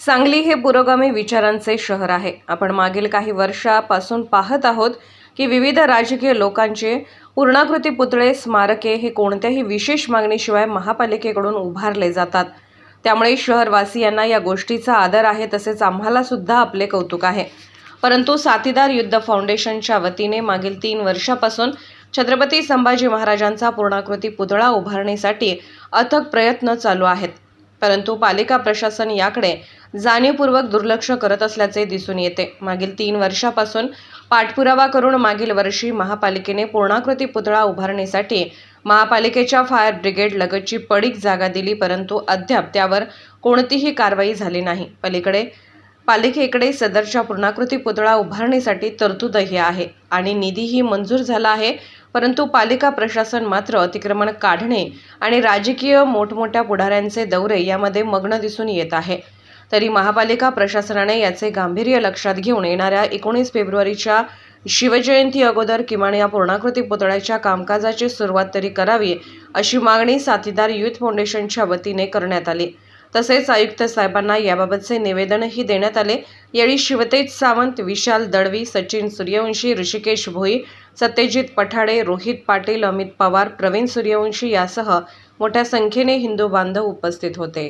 सांगली हे पुरोगामी विचारांचे शहर आहे। आपण मागील काही वर्षापासून पाहत आहोत की विविध राजकीय लोकांचे पूर्णाकृती पुतळे स्मारके हे कोणत्याही विशेष मागणीशिवाय महापालिकेकडून उभारले जातात। त्यामुळे शहरवासियांना या गोष्टीचा आदर आहे, तसेच आम्हाला सुद्धा आपले कौतुक आहे। परंतु साथीदार युद्ध फाउंडेशनच्या वतीने मागील 3 वर्षापासून छत्रपती संभाजी महाराजांचा पूर्णाकृती पुतळा उभारण्यासाठी अथक प्रयत्न चालू आहेत। परंतु पालिका प्रशासन याकडे जाणीवपूर्वक दुर्लक्ष करत असल्याचे दिसून येते। मागील 3 वर्षापासून पाठपुरावा करून मागील वर्षी महापालिकेने पूर्णाकृती पुतळा उभारण्यासाठी महापालिकेच्या फायर ब्रिगेड लगतची पडीक जागा दिली, परंतु अद्याप त्यावर कोणतीही कारवाई झाली नाही। पलीकडे पालिकेकडे सदरच्या पूर्णाकृती पुतळा उभारण्यासाठी तरतूदही आहे आणि निधीही मंजूर झाला आहे, परंतु पालिका प्रशासन मात्र अतिक्रमण काढणे आणि राजकीय मोठमोठ्या पुढाऱ्यांचे दौरे यामध्ये मग्न दिसून येत आहे। तरी महापालिका प्रशासनाने याचे गांभीर्य लक्षात घेऊन येणाऱ्या 19 फेब्रुवारीच्या शिवजयंती अगोदर किमान या पूर्णाकृती पुतळ्याच्या कामकाजाची सुरुवात तरी करावी, अशी मागणी साथीदार युथ फाउंडेशनच्या वतीने करण्यात आली। तसेच आयुक्त साहेबांना याबाबतचे निवेदनही देण्यात आले। यावेळी शिवतेज सावंत, विशाल दळवी, सचिन सूर्यवंशी, ऋषिकेश भोई, सत्यजित पठाडे, रोहित पाटील, अमित पवार, प्रवीण सूर्यवंशी यासह मोठ्या संख्येने हिंदू बांधव उपस्थित होते।